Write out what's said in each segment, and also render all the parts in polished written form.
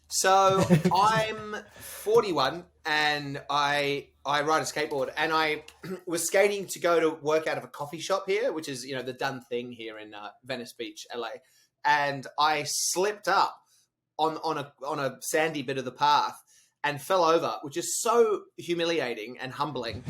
So I'm 41 and I ride a skateboard, and I was skating to go to work out of a coffee shop here, which is the done thing here in Venice Beach, LA. And I slipped up on a sandy bit of the path and fell over, which is so humiliating and humbling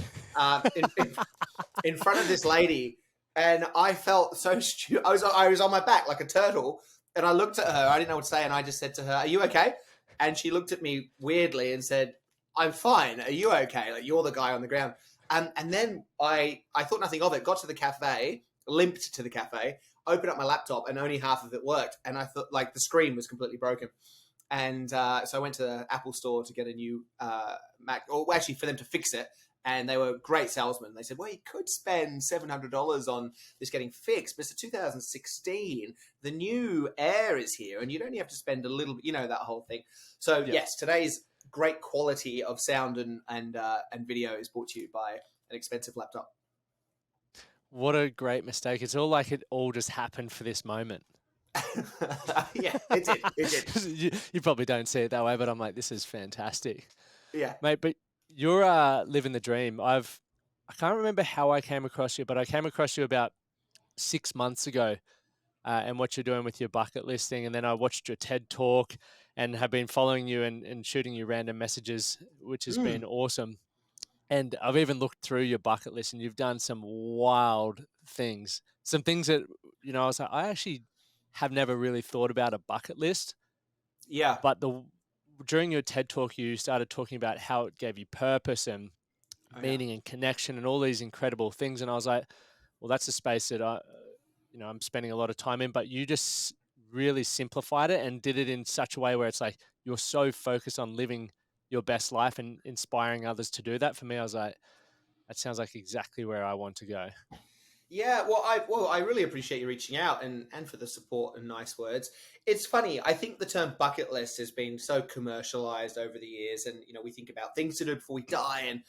in front of this lady. And I felt so stupid. I was on my back like a turtle, and I looked at her. I didn't know what to say, and I just said to her, "Are you okay?" And she looked at me weirdly and said, "I'm fine. Are you okay? Like, you're the guy on the ground." And then I thought nothing of it. Got to the cafe, limped to the cafe, opened up my laptop, and only half of it worked. And I thought, like, the screen was completely broken. And so I went to the Apple store to get a new Mac, or actually for them to fix it. And they were great salesmen. They said, "Well, you could spend $700 on this getting fixed, but it's a 2016. The new Air is here, and you'd only have to spend a little, that whole thing." So yes, today's great quality of sound and video is brought to you by an expensive laptop. What a great mistake. It's all like it all just happened for this moment. Yeah, it did. It did. You probably don't see it that way, but I'm like, this is fantastic. Yeah. Mate, but you're living the dream. I can't remember how I came across you, but I came across you about 6 months ago and what you're doing with your bucket listing. And then I watched your TED talk and have been following you and shooting you random messages, which has been awesome. And I've even looked through your bucket list, and you've done some wild things. Some things that, I was like, I actually have never really thought about a bucket list. Yeah. But during your TED talk, you started talking about how it gave you purpose and meaning and connection and all these incredible things. And I was like, well, that's a space that I'm spending a lot of time in, but you just really simplified it and did it in such a way where it's like, you're so focused on living your best life and inspiring others to do that. For me, I was like, that sounds like exactly where I want to go. Yeah, well, I really appreciate you reaching out and for the support and nice words. It's funny. I think the term bucket list has been so commercialized over the years, and we think about things to do before we die, and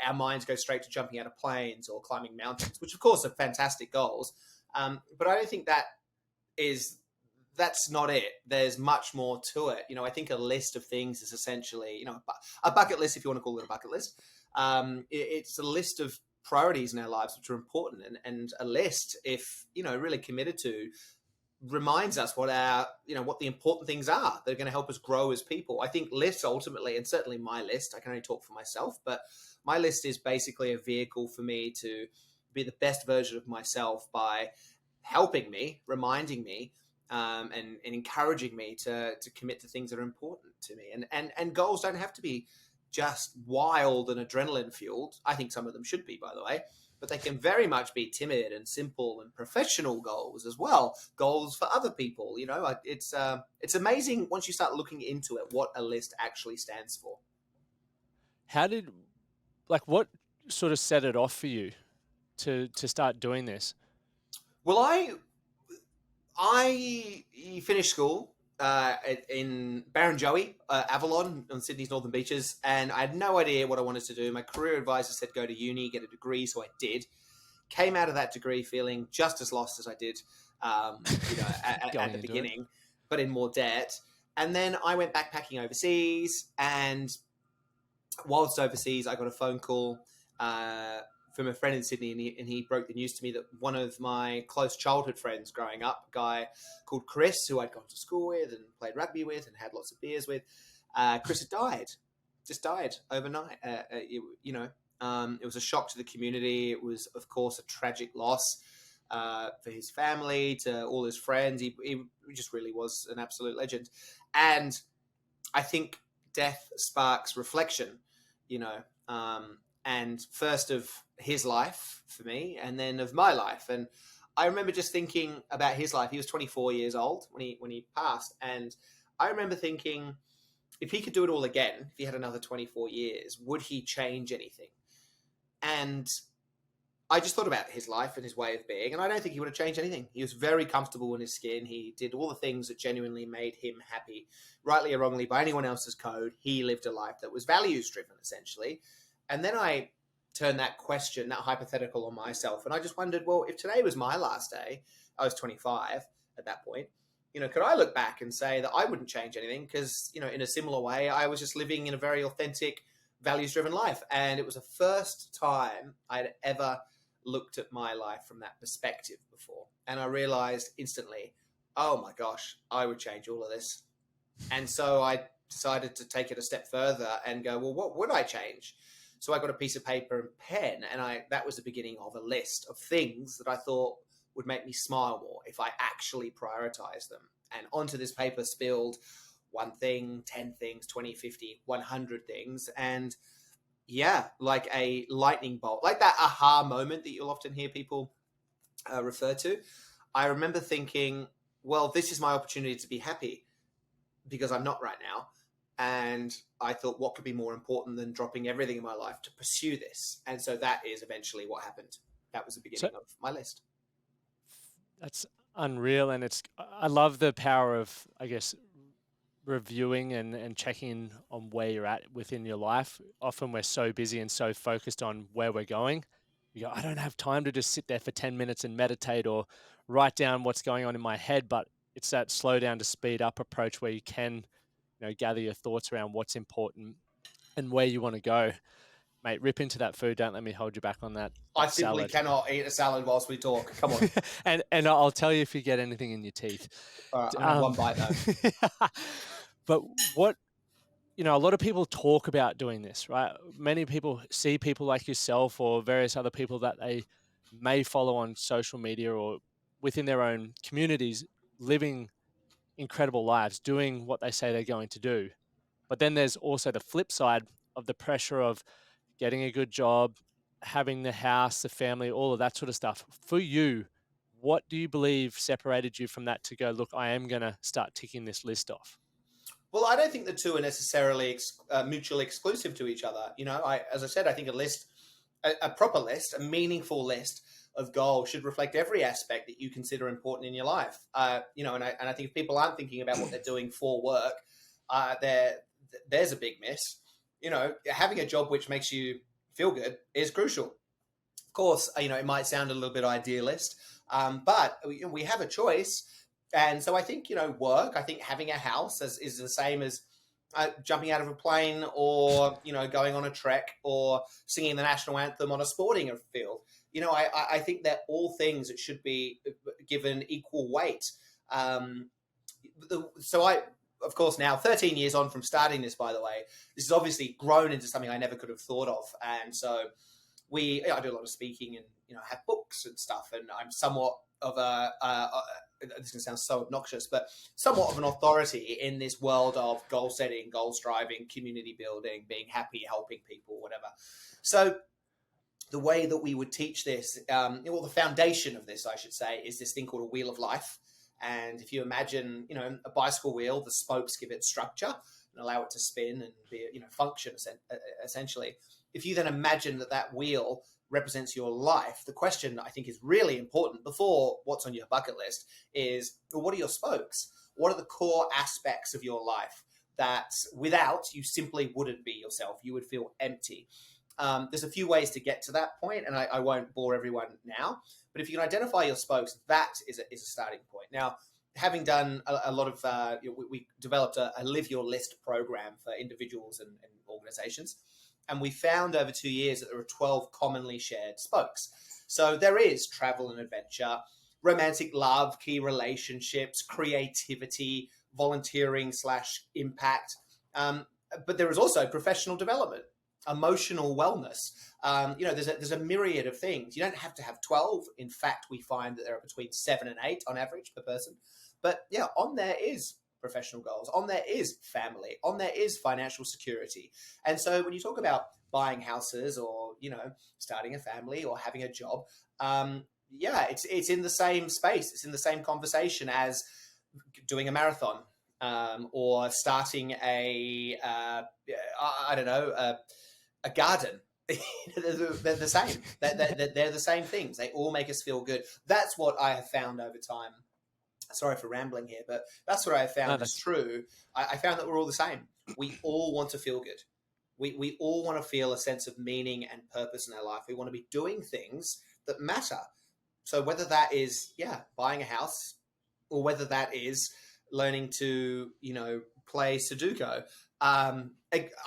our minds go straight to jumping out of planes or climbing mountains, which of course are fantastic goals. But I don't think that's not it. There's much more to it. I think a list of things is essentially, a bucket list, if you want to call it a bucket list. It's a list of priorities in our lives which are important, and a list, if really committed to, reminds us what the important things are that are going to help us grow as people. I think lists ultimately, and certainly my list, I can only talk for myself, but my list is basically a vehicle for me to be the best version of myself by helping me, reminding me, and encouraging me to commit to things that are important to me. And goals don't have to be just wild and adrenaline fueled. I think some of them should be, by the way, but they can very much be timid and simple and professional goals as well. Goals for other people. It's amazing once you start looking into it what a list actually stands for. What sort of set it off for you to start doing this? Well, I finished school in Barrenjoey, Avalon, on Sydney's northern beaches, and I had no idea what I wanted to do. My career advisor said go to uni, get a degree, so I did. Came out of that degree feeling just as lost as I did, at the beginning, but in more debt. And then I went backpacking overseas, and whilst overseas, I got a phone call from a friend in Sydney, and he broke the news to me that one of my close childhood friends growing up, a guy called Chris, who I'd gone to school with and played rugby with and had lots of beers with, Chris had just died overnight. It was a shock to the community. It was, of course, a tragic loss for his family, to all his friends. He just really was an absolute legend. And I think death sparks reflection, and first of his life for me, and then of my life. And I remember just thinking about his life. He was 24 years old when he passed, and I remember thinking, if he could do it all again, if he had another 24 years, would he change anything? And I just thought about his life and his way of being, and I don't think he would have changed anything. He was very comfortable in his skin. He did all the things that genuinely made him happy, rightly or wrongly, by anyone else's code. He lived a life that was values-driven, essentially. And then I turned that question, that hypothetical, on myself, and I just wondered, well, if today was my last day, I was 25 at that point, could I look back and say that I wouldn't change anything? Because, in a similar way, I was just living in a very authentic, values-driven life. And it was the first time I'd ever looked at my life from that perspective before. And I realized instantly, oh my gosh, I would change all of this. And so I decided to take it a step further and go, well, what would I change? So I got a piece of paper and pen, and that was the beginning of a list of things that I thought would make me smile more if I actually prioritize them. And onto this paper spilled one thing, 10 things, 20, 50, 100 things. And yeah, like a lightning bolt, like that aha moment that you'll often hear people refer to. I remember thinking, well, this is my opportunity to be happy because I'm not right now. And I thought, what could be more important than dropping everything in my life to pursue this? And so that is eventually what happened. That was the beginning of my list. That's unreal. And I love the power of, I guess, reviewing and checking on where you're at within your life. Often we're so busy and so focused on where we're going. You go, I don't have time to just sit there for 10 minutes and meditate or write down what's going on in my head. But it's that slow down to speed up approach where you can, gather your thoughts around what's important and where you want to go. Mate, rip into that food. Don't let me hold you back on that. I simply cannot eat a salad whilst we talk. Come on. and I'll tell you if you get anything in your teeth. All right, I'm gonna have one bite though. But what, a lot of people talk about doing this, right? Many people see people like yourself or various other people that they may follow on social media or within their own communities living incredible lives, doing what they say they're going to do. But then there's also the flip side of the pressure of getting a good job, having the house, the family, all of that sort of stuff. For you, what do you believe separated you from that to go, look, I am going to start ticking this list off? Well, I don't think the two are necessarily mutually exclusive to each other. As I said, I think a proper list, a meaningful list of goals should reflect every aspect that you consider important in your life. And I think if people aren't thinking about what they're doing for work, there's a big miss. Having a job which makes you feel good is crucial. Of course, it might sound a little bit idealist, but we have a choice. And so I think, work, I think having a house is the same as jumping out of a plane or, going on a trek or singing the national anthem on a sporting field. I think they're all things that should be given equal weight. Of course, now 13 years on from starting this, by the way, this has obviously grown into something I never could have thought of. And so I do a lot of speaking and, have books and stuff. And I'm somewhat of this is going to sound so obnoxious, but somewhat of an authority in this world of goal setting, goal striving, community building, being happy, helping people, whatever. So the way that we would teach this, the foundation of this, I should say, is this thing called a wheel of life. And if you imagine, a bicycle wheel, the spokes give it structure and allow it to spin and be, function essentially. If you then imagine that wheel represents your life, the question I think is really important before what's on your bucket list is, well, what are your spokes? What are the core aspects of your life that without you simply wouldn't be yourself? You would feel empty. There's a few ways to get to that point, and I won't bore everyone now. But if you can identify your spokes, that is a starting point. Now, having done a lot of, we developed a Live Your List program for individuals and organizations. And we found over 2 years that there are 12 commonly shared spokes. So there is travel and adventure, romantic love, key relationships, creativity, volunteering / impact. But there is also professional development, emotional wellness. There's a myriad of things. You don't have to have 12. In fact, we find that there are between 7 and 8 on average per person. But yeah, on there is professional goals. On there is family. On there is financial security. And so when you talk about buying houses or, starting a family or having a job, it's in the same space. It's in the same conversation as doing a marathon or starting a garden. They're the same. They're the same things. They all make us feel good. That's what I have found over time. Sorry for rambling here, but that's what I found is true. I found that we're all the same. We all want to feel good. We all want to feel a sense of meaning and purpose in our life. We want to be doing things that matter. So whether that is, buying a house, or whether that is learning to, play Sudoku.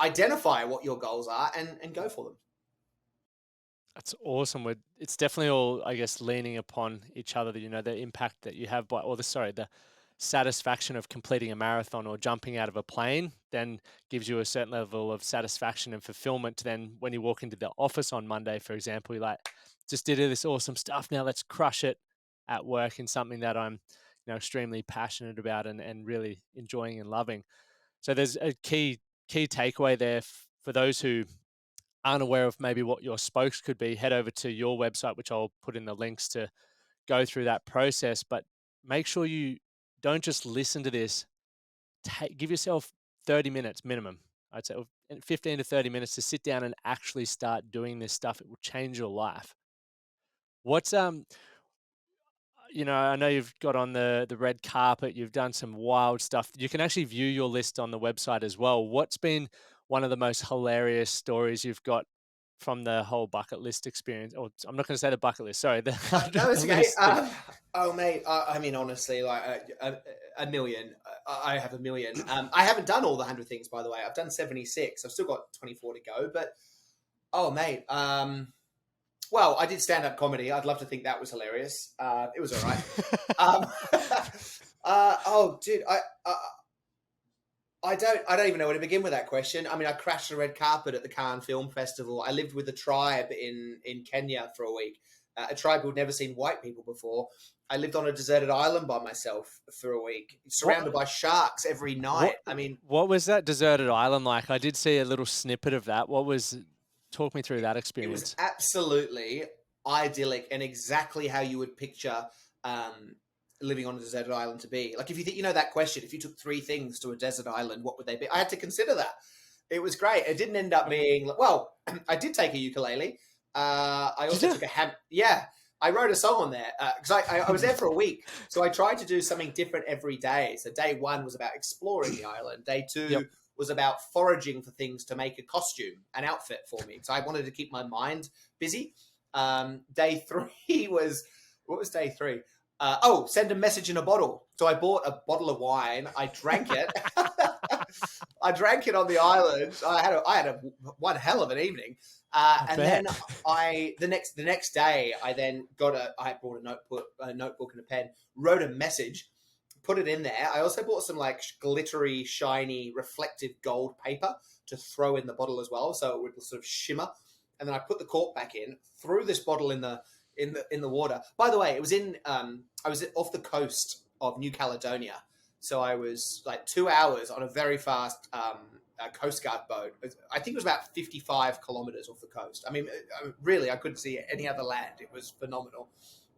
Identify what your goals are and go for them. That's awesome. It's definitely all, I guess, leaning upon each other. The impact that you have the satisfaction of completing a marathon or jumping out of a plane then gives you a certain level of satisfaction and fulfillment. Then when you walk into the office on Monday, for example, you're like, just did this awesome stuff. Now let's crush it at work in something that I'm, extremely passionate about and really enjoying and loving. So there's a key takeaway there for those who aren't aware of maybe what your spokes could be. Head over to your website, which I'll put in the links to go through that process. But make sure you don't just listen to this. Give yourself 30 minutes minimum. I'd say 15 to 30 minutes to sit down and actually start doing this stuff. It will change your life. What's I know you've got on the red carpet, you've done some wild stuff. You can actually view your list on the website as well. What's been one of the most hilarious stories you've got from the whole bucket list experience? Or I'm not going to say the bucket list, sorry. No, it's okay. Mate, I mean, honestly, like a million. I have a million. I haven't done all the 100 things, by the way. I've done 76. I've still got 24 to go. But, mate, well, I did stand-up comedy. I'd love to think that was hilarious. It was all right. Dude, I don't even know where to begin with that question. I mean, I crashed the red carpet at the Cannes Film Festival. I lived with a tribe in Kenya for a week, a tribe who'd never seen white people before. I lived on a deserted island by myself for a week, surrounded by sharks every night. What was that deserted island like? I did see a little snippet of that. Talk me through that experience. It was absolutely idyllic and exactly how you would picture living on a deserted island to be. Like, if you think, that question, if you took 3 things to a desert island, what would they be? I had to consider that. It was great. It didn't end up being, well, I did take a ukulele. I also took a yeah, I wrote a song on there because I was there for a week. So I tried to do something different every day. So day 1 was about exploring the island. Day 2 was about foraging for things to make a costume, an outfit for me. So I wanted to keep my mind busy. Day 3 was, what was day 3? Send a message in a bottle. So I bought a bottle of wine. I drank it. I drank it on the island. I had one hell of an evening. Then the next day, I brought a notebook and a pen, wrote a message, put it in there. I also bought some like glittery, shiny, reflective gold paper to throw in the bottle as well, so it would sort of shimmer. And then I put the cork back in, threw this bottle in the water. By the way, it was I was off the coast of New Caledonia, so I was like 2 hours on a very fast Coast Guard boat. I think it was about 55 kilometers off the coast. I mean, really, I couldn't see any other land. It was phenomenal.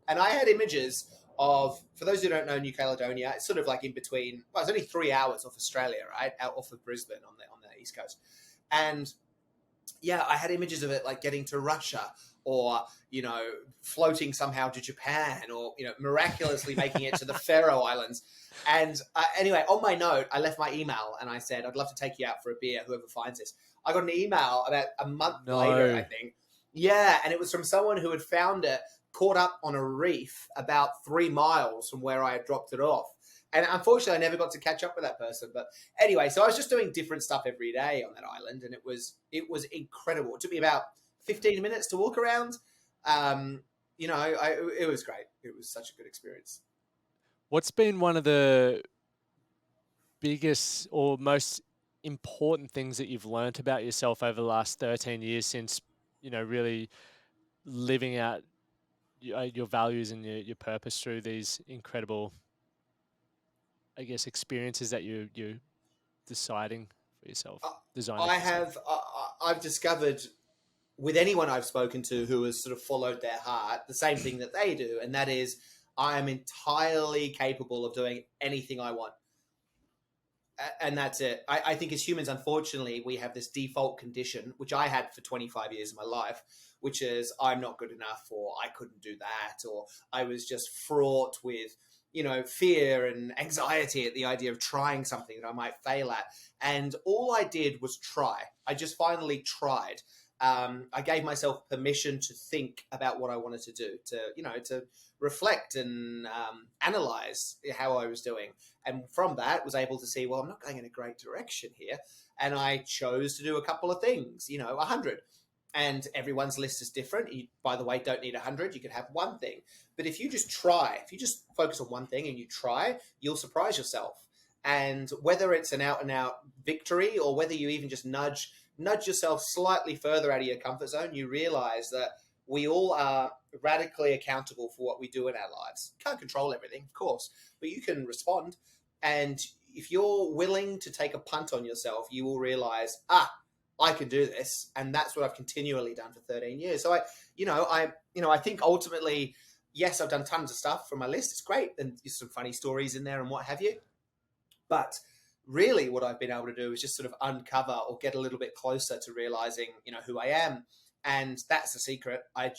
And I had images of, for those who don't know New Caledonia, it's sort of like in between, well, it's only 3 hours off Australia, right? Out off of Brisbane on the east coast. And yeah, I had images of it like getting to Russia or, floating somehow to Japan or, miraculously making it to the Faroe Islands. And anyway, on my note, I left my email and I said, I'd love to take you out for a beer, whoever finds this. I got an email about a month later, I think. Yeah, and it was from someone who had found it, caught up on a reef about 3 miles from where I had dropped it off. And unfortunately, I never got to catch up with that person. But anyway, so I was just doing different stuff every day on that island, and it was incredible. It took me about 15 minutes to walk around. It was great. It was such a good experience. What's been one of the biggest or most important things that you've learned about yourself over the last 13 years since, really living out your values and your purpose through these incredible, I guess, experiences that you're deciding for yourself? I've discovered with anyone I've spoken to who has sort of followed their heart, the same thing that they do. And that is, I am entirely capable of doing anything I want. And that's it. I think as humans, unfortunately, we have this default condition, which I had for 25 years of my life, which is I'm not good enough, or I couldn't do that, or I was just fraught with, fear and anxiety at the idea of trying something that I might fail at. And all I did was try. I just finally tried. I gave myself permission to think about what I wanted to do, to reflect and analyze how I was doing. And from that, was able to see, well, I'm not going in a great direction here. And I chose to do a couple of things, 100. And everyone's list is different. You, by the way, don't need 100. You could have one thing. But if you just try, if you just focus on one thing and you try, you'll surprise yourself. And whether it's an out-and-out victory or whether you even just nudge yourself slightly further out of your comfort zone, you realize that we all are radically accountable for what we do in our lives. Can't control everything, of course, but you can respond. And if you're willing to take a punt on yourself, you will realize, I can do this. And that's what I've continually done for 13 years. So I think ultimately, yes, I've done tons of stuff from my list. It's great. And there's some funny stories in there and what have you. But really what I've been able to do is just sort of uncover or get a little bit closer to realizing, who I am. And that's the secret. I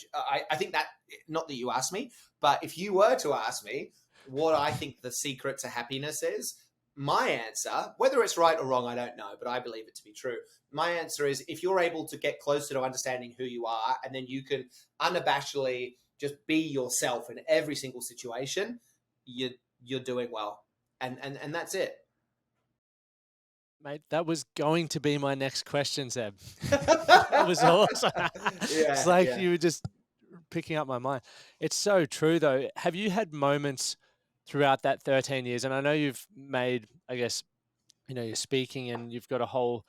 think that, not that you asked me, but if you were to ask me what I think the secret to happiness is, my answer, whether it's right or wrong, I don't know, but I believe it to be true. My answer is, if you're able to get closer to understanding who you are, and then you can unabashedly just be yourself in every single situation, you're doing well. And that's it. Mate, that was going to be my next question, Seb. That was awesome. It's like you were just picking up my mind. It's so true, though. Have you had moments throughout that 13 years? And I know you've made, I guess, you're speaking and you've got a whole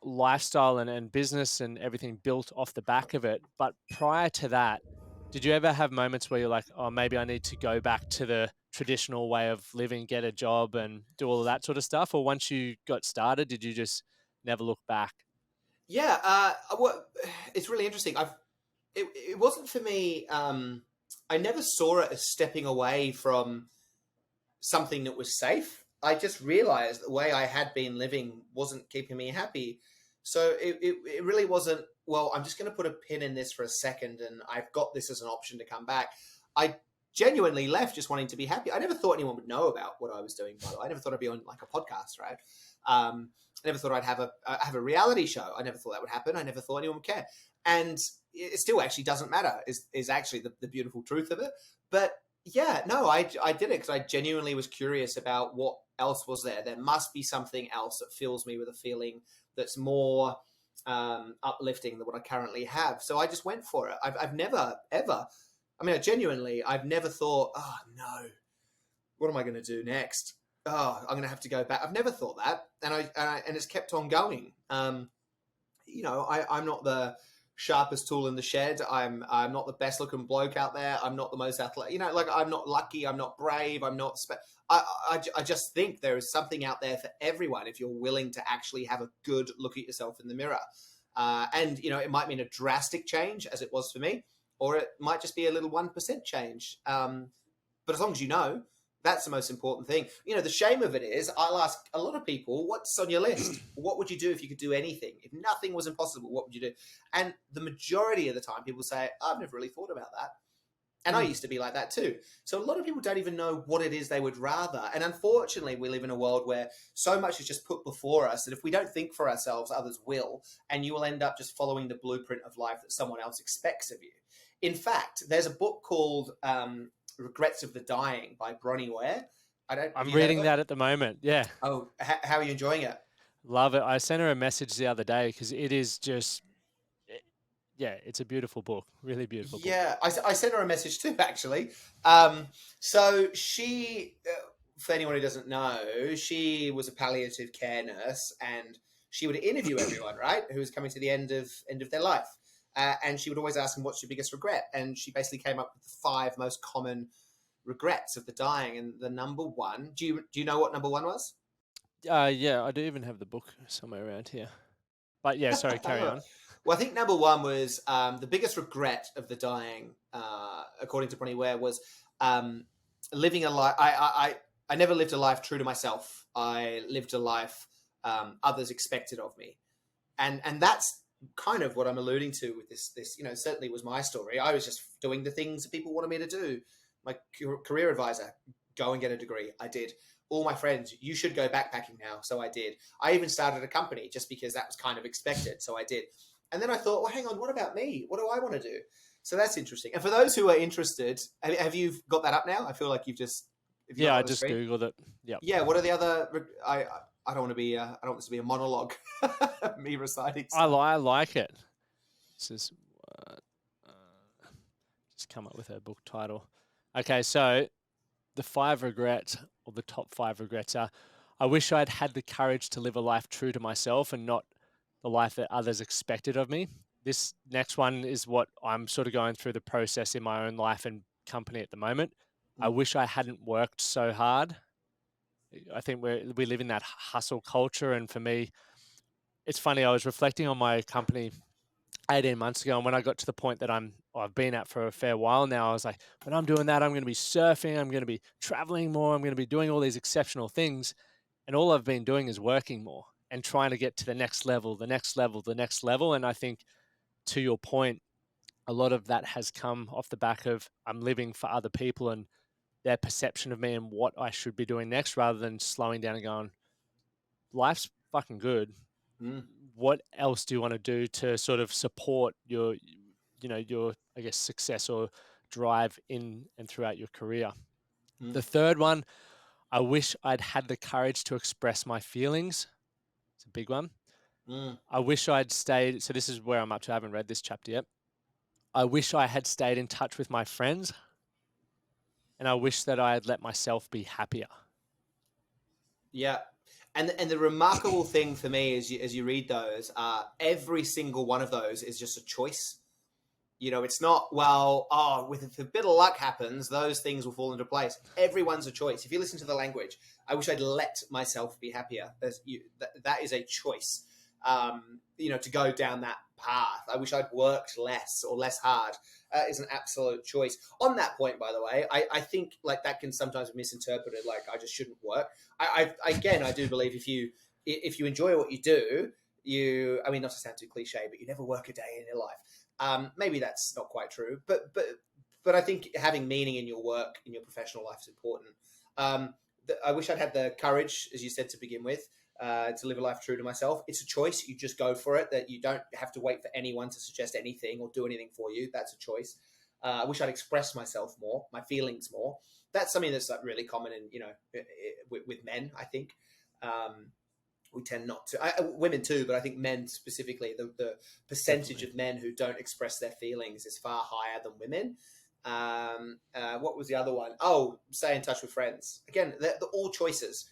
lifestyle and business and everything built off the back of it. But prior to that, did you ever have moments where you're like, oh, maybe I need to go back to the traditional way of living, get a job and do all of that sort of stuff? Or once you got started, did you just never look back? Yeah, it's really interesting. It wasn't for me. I never saw it as stepping away from something that was safe. I just realized the way I had been living wasn't keeping me happy. So it really wasn't, well, I'm just going to put a pin in this for a second and I've got this as an option to come back. I genuinely left just wanting to be happy. I never thought anyone would know about what I was doing, by the way. I never thought I'd be on like a podcast, right? I never thought I'd have a reality show. I never thought that would happen. I never thought anyone would care. And it still actually doesn't matter, is actually the beautiful truth of it. But yeah, no, I did it because I genuinely was curious about what else was there. There must be something else that fills me with a feeling that's more uplifting than what I currently have. So I just went for it. I've never, ever, I've never thought, oh no, what am I going to do next? Oh, I'm going to have to go back. I've never thought that. And it's kept on going. I'm not the sharpest tool in the shed. I'm not the best looking bloke out there. I'm not the most athletic, I'm not lucky. I'm not brave. I'm not, I just think there is something out there for everyone if you're willing to actually have a good look at yourself in the mirror. And it might mean a drastic change as it was for me, or it might just be a little 1% change. But as long as you know, that's the most important thing. The shame of it is I'll ask a lot of people, what's on your list? What would you do if you could do anything? If nothing was impossible, what would you do? And the majority of the time people say, I've never really thought about that. And I used to be like that too. So a lot of people don't even know what it is they would rather. And unfortunately, we live in a world where so much is just put before us that if we don't think for ourselves, others will. And you will end up just following the blueprint of life that someone else expects of you. In fact, there's a book called Regrets of the Dying by Bronnie Ware. I'm reading that at the moment. Yeah. Oh, how are you enjoying it? Love it. I sent her a message the other day because it is just, it's a beautiful book. Really beautiful book. Yeah, I sent her a message too, actually. So she, for anyone who doesn't know, she was a palliative care nurse and she would interview everyone, right, who was coming to the end of their life. And she would always ask them, what's your biggest regret? And she basically came up with the 5 most common regrets of the dying. And the number one, do you know what number 1 was? Yeah, I do even have the book somewhere around here. But yeah, sorry, carry on. Well, I think number 1 was the biggest regret of the dying, according to Bronnie Ware, was living a life. I never lived a life true to myself. I lived a life others expected of me. And that's kind of what I'm alluding to with this, certainly was my story. I was just doing the things that people wanted me to do. My career advisor, go and get a degree. I did. All my friends, you should go backpacking now. So I did. I even started a company just because that was kind of expected. So I did. And then I thought, well, hang on, what about me? What do I want to do? So that's interesting. And for those who are interested, have you got that up now? I feel like you've just, have you got Yeah, that I on the just screen? Googled it. Yep. Yeah. What are the other? I don't want to be. I don't want this to be a monologue. Me reciting stuff. I like it. This is just come up with her book title. Okay, so the 5 regrets, or the top 5 regrets, are: I wish I'd had the courage to live a life true to myself and not the life that others expected of me. This next one is what I'm sort of going through the process in my own life and company at the moment. I Mm, wish I hadn't worked so hard. I think we live in that hustle culture, and for me, it's funny. I was reflecting on my company 18 months ago, and when I got to the point that I've been at for a fair while now, I was like, when I'm doing that, I'm going to be surfing, I'm going to be traveling more, I'm going to be doing all these exceptional things, and all I've been doing is working more and trying to get to the next level, the next level, the next level. And I think, to your point, a lot of that has come off the back of I'm living for other people and their perception of me and what I should be doing next, rather than slowing down and going, life's fucking good. mm, What else do you want to do to sort of support your, I guess, success or drive in and throughout your career? mm, The third one, I wish I'd had the courage to express my feelings. It's a big one. mm. I wish I'd stayed. So this is where I'm up to. I haven't read this chapter yet. I wish I had stayed in touch with my friends, and I wish that I had let myself be happier. Yeah. And the remarkable thing for me is, as you read those, every single one of those is just a choice. It's not, well, if a bit of luck happens, those things will fall into place. Everyone's a choice. If you listen to the language, I wish I'd let myself be happier. That is a choice, to go down that path. I wish I'd worked less or less hard is an absolute choice. On that point, by the way, I think like that can sometimes be misinterpreted, like I just shouldn't work. I do believe if you enjoy what you do, I mean, not to sound too cliche, but you never work a day in your life. Maybe that's not quite true, but I think having meaning in your work, in your professional life, is important. I wish I'd had the courage, as you said to begin with, to live a life true to myself. It's a choice. You just go for it. That you don't have to wait for anyone to suggest anything or do anything for you. That's a choice. I wish I'd expressed myself more, my feelings more. That's something that's like really common in with men. I think. We tend not to, women too, but I think men specifically, the percentage Definitely. of men who don't express their feelings is far higher than women. What was the other one? Oh, stay in touch with friends. Again, they're all choices.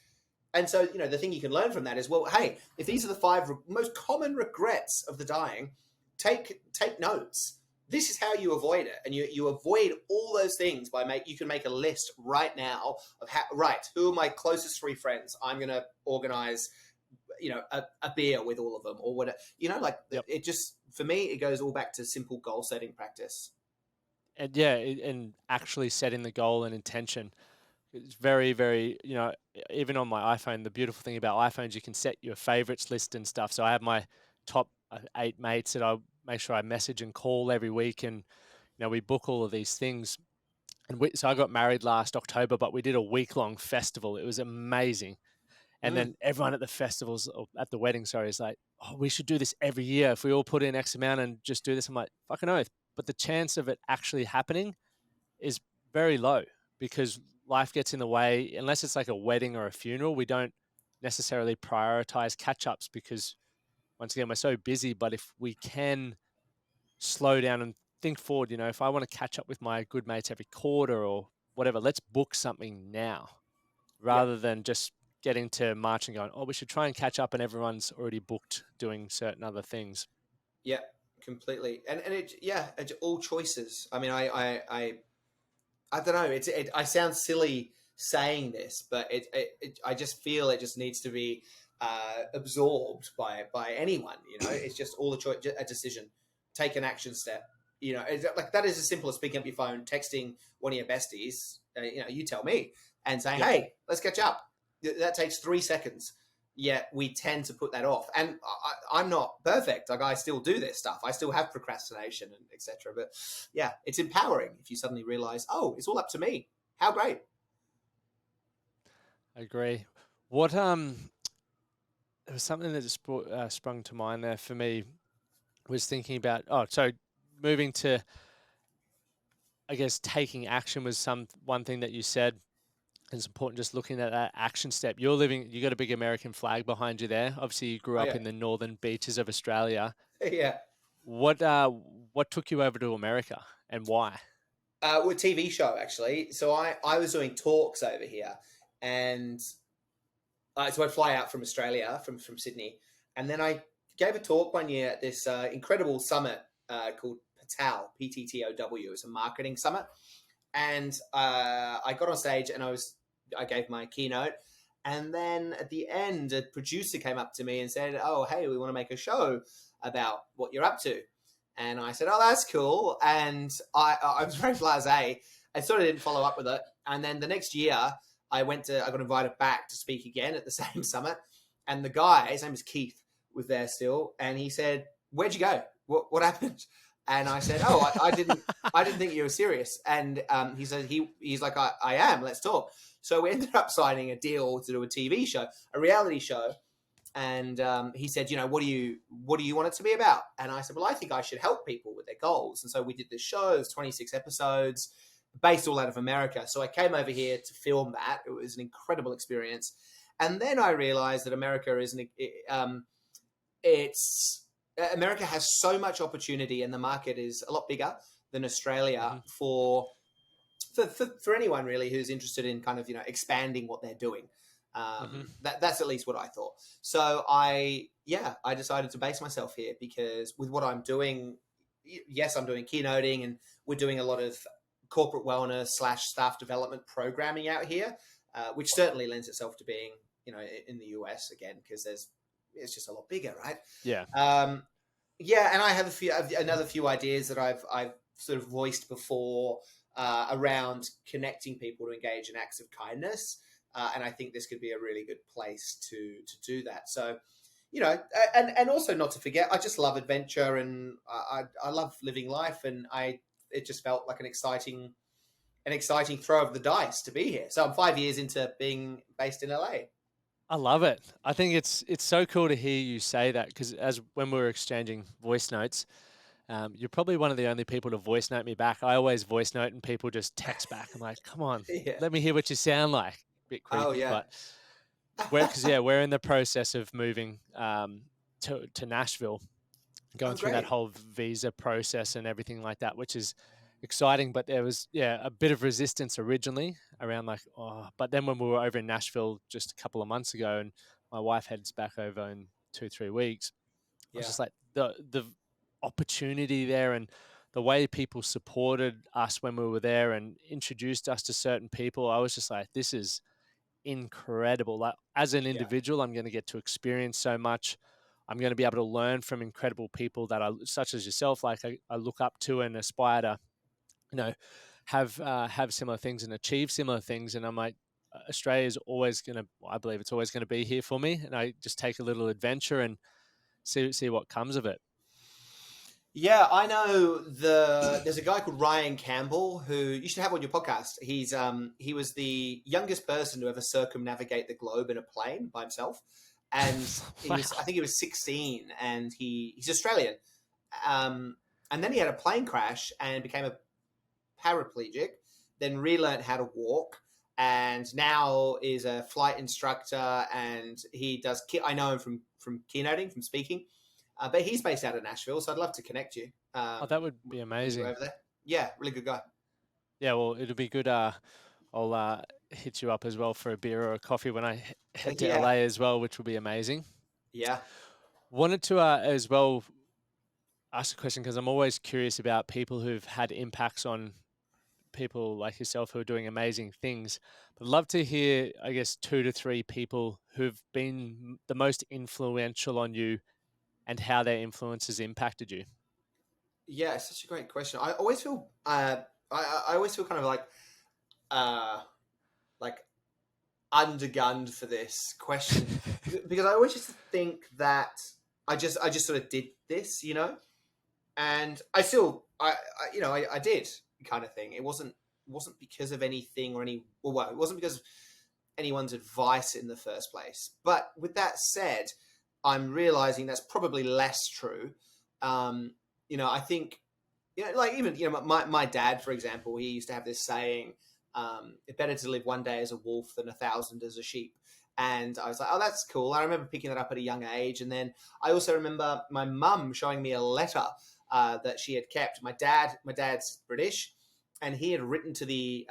And so, the thing you can learn from that is, well, hey, if these are the 5 most common regrets of the dying, take notes. This is how you avoid it, and you avoid all those things you can make a list right now of who are my closest 3 friends. I'm going to organize a beer with all of them or whatever, Yep. it just, for me, it goes all back to simple goal setting practice. And yeah, and actually setting the goal and intention. It's very, very, even on my iPhone, the beautiful thing about iPhones, you can set your favorites list and stuff. So I have my top 8 mates that I make sure I message and call every week. And, we book all of these things. And so I got married last October, but we did a week-long festival. It was amazing. And Mm, then everyone at the festivals, or at the wedding, sorry, is like, oh, we should do this every year. If we all put in X amount and just do this, I'm like, fucking oath. But the chance of it actually happening is very low, because life gets in the way. Unless it's like a wedding or a funeral, we don't necessarily prioritize catch ups, because once again, we're so busy. But if we can slow down and think forward, if I want to catch up with my good mates every quarter or whatever, let's book something now, yeah, rather than just getting to March and going, oh, we should try and catch up, and everyone's already booked doing certain other things. yeah, completely. And it's all choices. I mean, I don't know. I sound silly saying this, but I just feel it just needs to be absorbed by anyone. It's just all a decision. Take an action step. Like that is as simple as picking up your phone, texting one of your besties. You tell me, and saying, Yep. "Hey, let's catch up." That takes 3 seconds. Yet we tend to put that off, and I'm not perfect. Like I still do this stuff. I still have procrastination and etc. But yeah, it's empowering if you suddenly realize, oh, it's all up to me. How great. I agree. What there was something that just sprung to mind there for me. was thinking about, oh, so moving to, I guess, taking action was one thing that you said. It's important just looking at that action step. You got a big American flag behind you there. Obviously, you grew Oh up yeah, in the northern beaches of Australia. yeah. What what took you over to America and why? With a TV show actually. So I was doing talks over here, and so I'd fly out from Australia, from Sydney, and then I gave a talk one year at this incredible summit called PTOW, PTTOW. It's a marketing summit, and I got on stage and I gave my keynote, and then at the end, a producer came up to me and said, "Oh, hey, we want to make a show about what you're up to." And I said, "Oh, that's cool." And I was very blasé. I sort of didn't follow up with it. And then the next year, I got invited back to speak again at the same summit. And the guy, his name is Keith, was there still, and he said, "Where'd you go? What happened?" And I said, "Oh, I didn't think you were serious." And he said he's like, I am. Let's talk. So we ended up signing a deal to do a TV show, a reality show. And he said, what do you want it to be about? And I said, well, I think I should help people with their goals. And so we did this show. It was 26 episodes, based all out of America. So I came over here to film that. It was an incredible experience. And then I realized that America America has so much opportunity, and the market is a lot bigger than Australia for anyone really who's interested in kind of expanding what they're doing. That's at least what I thought. So I decided to base myself here because with what I'm doing, yes, I'm doing keynoting, and we're doing a lot of corporate wellness / staff development programming out here, which certainly lends itself to being in the US again, because it's just a lot bigger, right? Yeah. Yeah, and I have another few ideas that I've sort of voiced before around connecting people to engage in acts of kindness, and I think this could be a really good place to do that. So, and also not to forget, I just love adventure, and I love living life, and it just felt like an exciting throw of the dice to be here. So I'm 5 years into being based in LA. I love it. I think it's so cool to hear you say that, because as when we were exchanging voice notes, you're probably one of the only people to voice note me back. I always voice note and people just text back. I'm like, come on, Yeah. let me hear what you sound like. Bit Oh creepy, yeah. but we're in the process of moving to Nashville, Oh going through that great. whole visa process and everything like that, which is exciting. But there was a bit of resistance originally around like, oh, but then when we were over in Nashville just a couple of months ago, and my wife heads back over in 2-3 weeks, I was Yeah. just like the opportunity there, and the way people supported us when we were there and introduced us to certain people. I was just like, this is incredible. Like, as an Yeah. individual, I'm going to get to experience so much. I'm going to be able to learn from incredible people that such as yourself, like I look up to and aspire to, you know, have similar things and achieve similar things. And I'm like, Australia is always going to, I believe it's always going to be here for me. And I just take a little adventure and see what comes of it. Yeah, I know there's a guy called Ryan Campbell who you should have on your podcast. He was the youngest person to ever circumnavigate the globe in a plane by himself, and Wow. I think he was 16, and he's Australian. And then he had a plane crash and became a paraplegic, then relearned how to walk, and now is a flight instructor. And he does. I know him from keynoting, from speaking, but he's based out of Nashville, so I'd love to connect you. Oh, that would be When you go amazing. over there. Yeah, really good guy. Yeah, well, it'll be good. I'll hit you up as well for a beer or a coffee when I head to Yeah, LA as well, which will be amazing. yeah, Wanted to as well ask a question, because I'm always curious about people who've had impacts on people like yourself who are doing amazing things. But love to hear, I guess, 2 to 3 people who've been the most influential on you and how their influence has impacted you. yeah. It's such a great question. I always feel, I always feel kind of uh, like undergunned for this question because I always just think that I just sort of did this, and I still, I did kind of thing. It wasn't because of anything or well, it wasn't because of anyone's advice in the first place. But with that said, I'm realizing that's probably less true I think, like even, my dad, for example, he used to have this saying, it's better to live one day as a wolf than 1,000 as a sheep. And I was like, oh, that's cool. I remember picking that up at a young age. And then I also remember my mum showing me a letter that she had kept. My dad's British, and he had written to the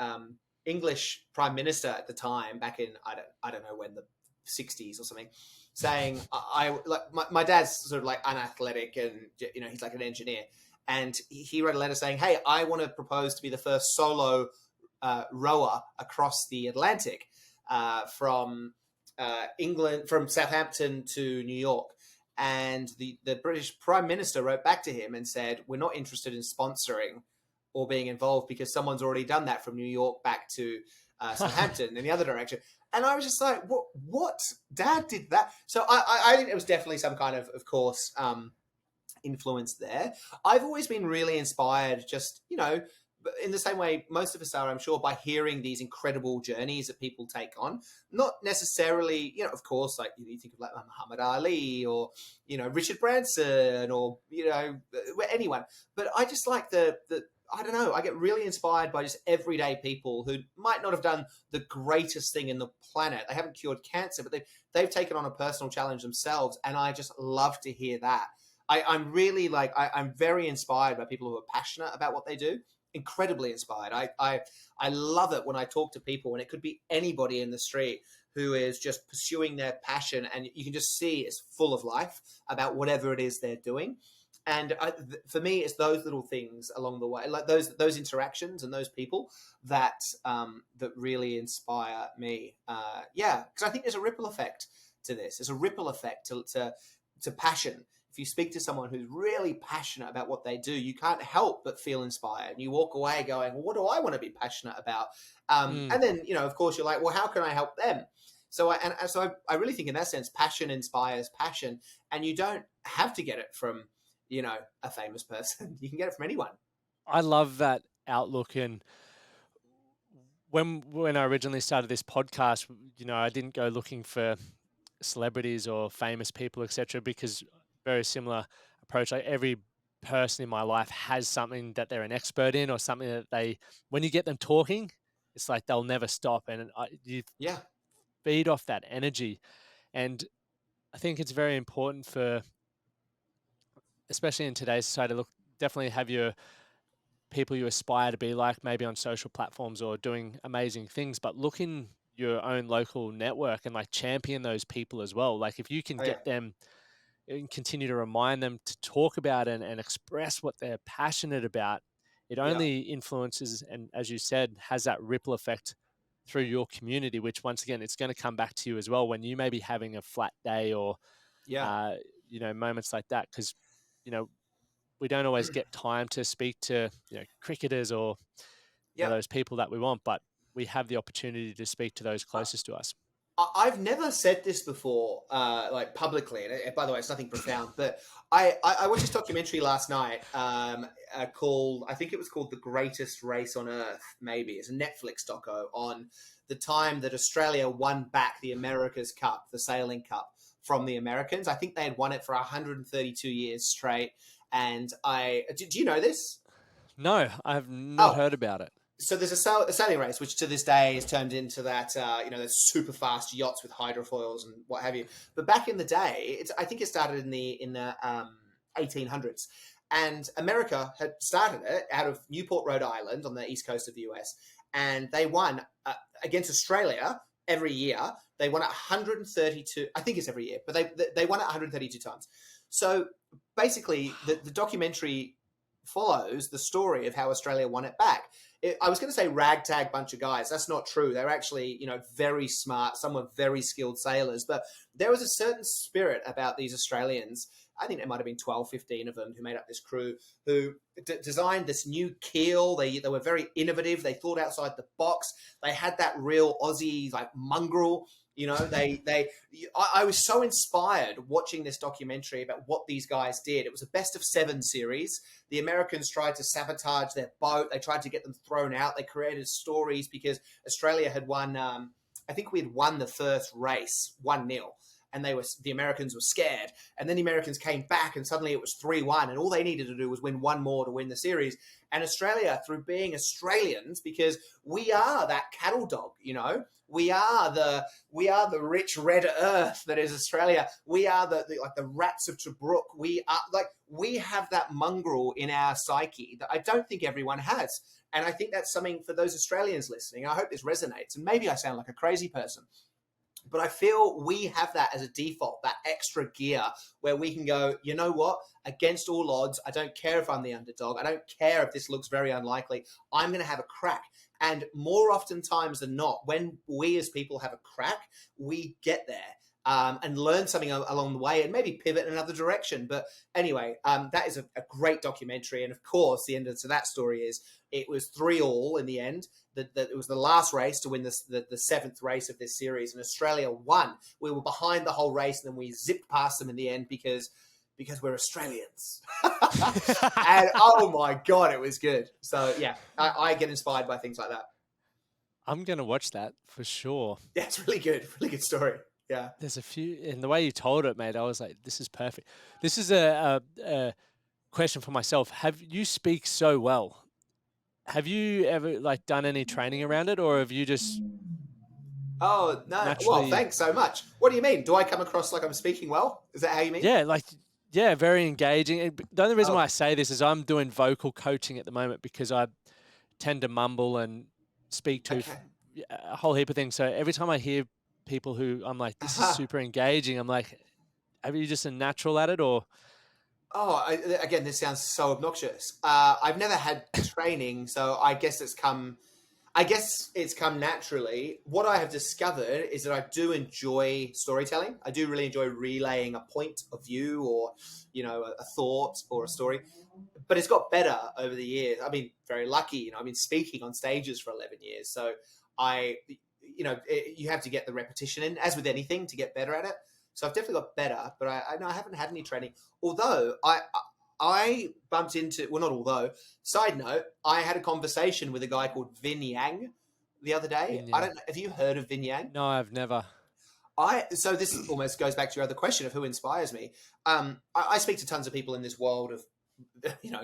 English Prime Minister at the time, back in, I don't know when, the 60s or something, saying, I like my dad's sort of like unathletic, and he's like an engineer, and he wrote a letter saying, hey, I want to propose to be the first solo rower across the Atlantic from England, from Southampton to New York. And the British Prime Minister wrote back to him and said, we're not interested in sponsoring or being involved because someone's already done that from New York back to Southampton in the other direction. And I was just like, what? Dad did that? So I think it was definitely some kind of course, influence there. I've always been really inspired, just, in the same way most of us are, I'm sure, by hearing these incredible journeys that people take on. Not necessarily, of course, like you think of like Muhammad Ali or, Richard Branson or, anyone. But I just like I don't know, I get really inspired by just everyday people who might not have done the greatest thing in the planet. They haven't cured cancer, but they've taken on a personal challenge themselves. And I just love to hear that. I'm really I'm very inspired by people who are passionate about what they do. Incredibly inspired. I love it when I talk to people, and it could be anybody in the street who is just pursuing their passion, and you can just see it's full of life about whatever it is they're doing. And for me, it's those little things along the way, like those interactions and those people that really inspire me. Because I think there's a ripple effect to this. There's a ripple effect to passion. If you speak to someone who's really passionate about what they do, you can't help but feel inspired. And you walk away going, well, what do I want to be passionate about? And then, of course, you're like, well, how can I help them? So I really think in that sense, passion inspires passion. And you don't have to get it from, a famous person. You can get it from anyone. I love that outlook. And when I originally started this podcast, I didn't go looking for celebrities or famous people, etc., because very similar approach. Like every person in my life has something that they're an expert in, or something that when you get them talking, it's like they'll never stop, and you feed off that energy. And I think it's very important for, especially in today's society, look, definitely have your people you aspire to be like, maybe on social platforms or doing amazing things, but look in your own local network and champion those people as well. Like if you can get them and continue to remind them to talk about and express what they're passionate about, it only influences, and as you said, has that ripple effect through your community, which once again, it's going to come back to you as well when you may be having a flat day or, moments like that. Because, we don't always get time to speak to, cricketers or those people that we want, but we have the opportunity to speak to those closest to us. I've never said this before, publicly. And by the way, it's nothing profound, but I watched this documentary last night called, I think it was called The Greatest Race on Earth, maybe. It's a Netflix doco on the time that Australia won back the America's Cup, the sailing cup, from the Americans. I think they had won it for 132 years straight. And do you know this? No, I have not heard about it. So there's a sailing race, which to this day is turned into that, those super fast yachts with hydrofoils and what have you. But back in the day, I think it started in the 1800s, and America had started it out of Newport, Rhode Island, on the east coast of the US, and they won against Australia every year. They won it 132. I think it's every year, but they won it 132 times. So basically, the documentary follows the story of how Australia won it back. I was going to say ragtag bunch of guys. That's not true. They're actually, very smart. Some were very skilled sailors, but there was a certain spirit about these Australians. I think there might have been 12, 15 of them who made up this crew, who designed this new keel. They were very innovative. They thought outside the box. They had that real Aussie mongrel. I was so inspired watching this documentary about what these guys did. It was a best of 7 series. The Americans tried to sabotage their boat. They tried to get them thrown out. They created stories because Australia had won. I think we had won the first race 1-0. and the Americans were scared. And then the Americans came back, and suddenly it was 3-1, and all they needed to do was win one more to win the series. And Australia, through being Australians, because we are that cattle dog, we are the rich red earth that is Australia. We are the rats of Tobruk. We have that mongrel in our psyche that I don't think everyone has. And I think that's something for those Australians listening. I hope this resonates. And maybe I sound like a crazy person, but I feel we have that as a default, that extra gear where we can go, you know what, against all odds, I don't care if I'm the underdog. I don't care if this looks very unlikely. I'm going to have a crack. And more often times than not, when we as people have a crack, we get there and learn something along the way and maybe pivot in another direction. But anyway, that is a great documentary. And of course, the end to that story is it was 3-3 in the end. That it was the last race to win the 7th race of this series, and Australia won. We were behind the whole race, and then we zipped past them in the end because we're Australians. And oh my God, it was good. So yeah, I get inspired by things like that. I'm going to watch that for sure. Yeah, it's really good story. Yeah. There's a few, and the way you told it, mate, I was like, this is perfect. This is a question for myself. You speak so well. Have you ever done any training around it, or have you just Oh no! naturally... Well, thanks so much. What do you mean? Do I come across like I'm speaking well? Is that how you mean? Yeah, very engaging. And the only reason why I say this is I'm doing vocal coaching at the moment because I tend to mumble and speak to a whole heap of things. So every time I hear people who I'm like, this is super engaging, I'm like, are you just a natural at it, or? Again, this sounds so obnoxious. I've never had training, so I guess it's come naturally. What I have discovered is that I do enjoy storytelling. I do really enjoy relaying a point of view or, a thought or a story. But it's got better over the years. I've been very lucky. I've been speaking on stages for 11 years. So you have to get the repetition in, as with anything, to get better at it. So I've definitely got better, but I haven't had any training. Although I bumped into, side note, I had a conversation with a guy called Vin Yang the other day. Have you heard of Vin Yang? No, I've never. So this almost goes back to your other question of who inspires me. I speak to tons of people in this world of,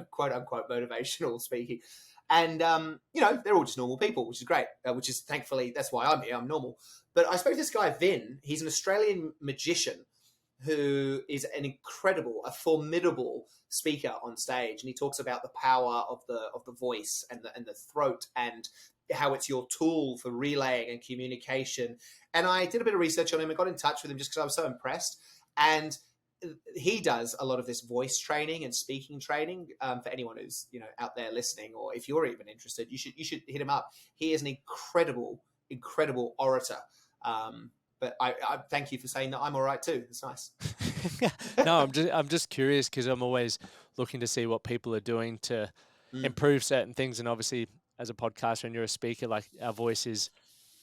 quote unquote motivational speaking. And, they're all just normal people, which is great, which is thankfully, that's why I'm here. I'm normal. But I spoke to this guy, Vin. He's an Australian magician who is a formidable speaker on stage. And he talks about the power of the voice and the throat and how it's your tool for relaying and communication. And I did a bit of research on him and got in touch with him just because I was so impressed. And he does a lot of this voice training and speaking training for anyone who's out there listening, or if you're even interested, you should hit him up. He is an incredible orator. But I thank you for saying that I'm all right too. It's nice. No, I'm just curious because I'm always looking to see what people are doing to improve certain things, and obviously as a podcaster and you're a speaker, our voice is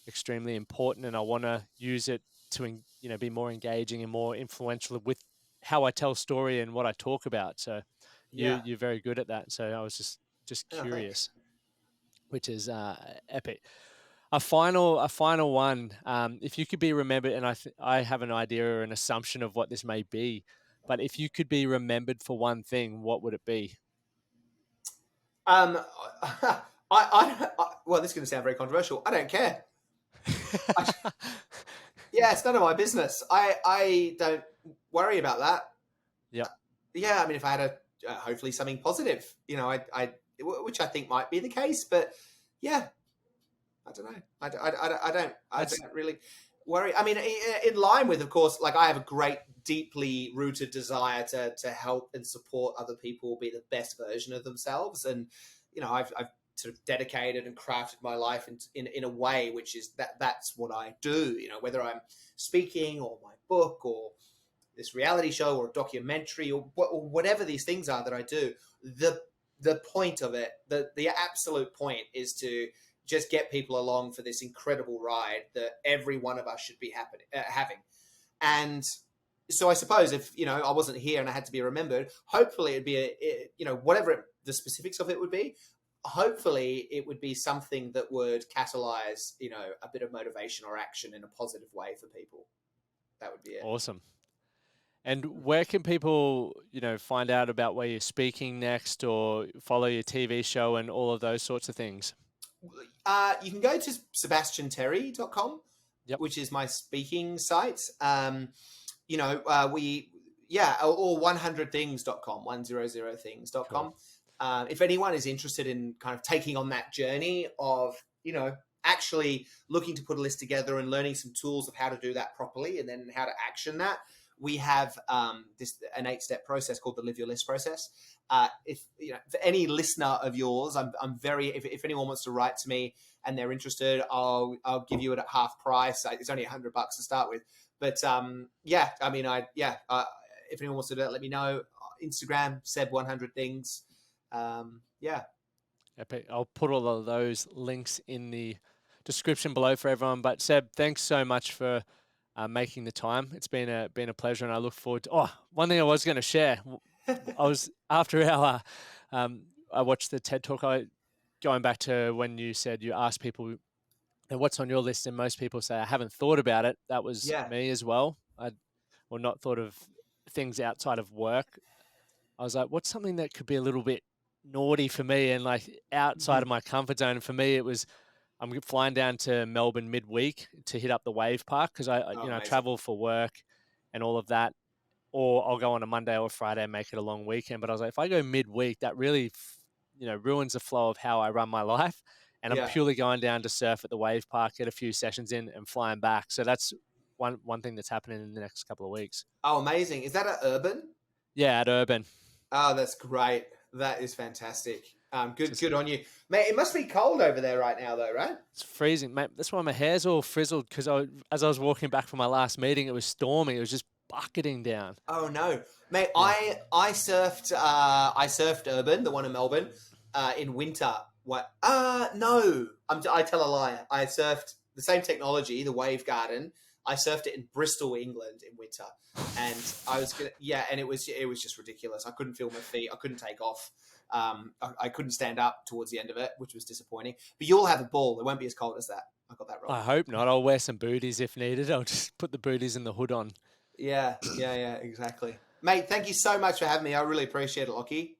extremely important, and I want to use it to be more engaging and more influential with how I tell story and what I talk about. So you're very good at that. So I was just curious, which is epic. A final one. If you could be remembered, and I have an idea or an assumption of what this may be, but if you could be remembered for one thing, what would it be? Well, this is going to sound very controversial. I don't care. It's none of my business. I don't worry about that. Yeah. I mean, if I had hopefully something positive, which I think might be the case, but yeah, I don't know. I don't really worry. I mean, in line with, of course, I have a great, deeply rooted desire to help and support other people be the best version of themselves. And, I've sort of dedicated and crafted my life in a way which is that's what I do, whether I'm speaking or my book or this reality show or a documentary or whatever these things are that I do. The point of it, the absolute point is to just get people along for this incredible ride that every one of us should be having. And so I suppose if, I wasn't here and I had to be remembered, hopefully it'd be whatever the specifics of it would be, hopefully it would be something that would catalyze, a bit of motivation or action in a positive way for people. That would be it. Awesome. And where can people, find out about where you're speaking next or follow your TV show and all of those sorts of things? You can go to sebastianterry.com, Yep. which is my speaking site. Or 100things.com, 100things.com. Cool. If anyone is interested in kind of taking on that journey of, actually looking to put a list together and learning some tools of how to do that properly and then how to action that, we have an 8-step process called the Live Your List process. If for any listener of yours, I'm very, if anyone wants to write to me and they're interested, I'll give you it at half price. It's only $100 to start with. But if anyone wants to do that, let me know. Instagram, Seb100things. Epic. I'll put all of those links in the description below for everyone. But Seb, thanks so much for making the time. It's been a pleasure, and I look forward to. One thing I was going to share. I was after our. I watched the TED Talk. Going back to when you said you asked people, what's on your list, and most people say I haven't thought about it. That was me as well. Not thought of things outside of work. I was like, what's something that could be a little bit naughty for me and like outside of my comfort zone? And for me, it was I'm flying down to Melbourne midweek to hit up the wave park because I travel for work and all of that. Or I'll go on a Monday or Friday and make it a long weekend. But I was like, if I go midweek, that really, ruins the flow of how I run my life. And I'm purely going down to surf at the wave park, get a few sessions in, and flying back. So that's one thing that's happening in the next couple of weeks. Oh, amazing! Is that at Urban? Yeah, at Urban. Oh, that's great. That is fantastic. Good on you, mate. It must be cold over there right now, though, right? It's freezing, mate. That's why my hair's all frizzled because as I was walking back from my last meeting, it was storming. It was just bucketing down. Oh no, mate! Yeah. I surfed Urban, the one in Melbourne, in winter. What? No, I tell a lie. I surfed the same technology, the Wave Garden. I surfed it in Bristol, England, in winter, and I was and it was just ridiculous. I couldn't feel my feet. I couldn't take off. I couldn't stand up towards the end of it, which was disappointing. But you'll have a ball. It won't be as cold as that. I got that wrong. I hope not. I'll wear some booties if needed. I'll just put the booties and the hood on. Yeah, exactly. Mate, thank you so much for having me. I really appreciate it, Lockie.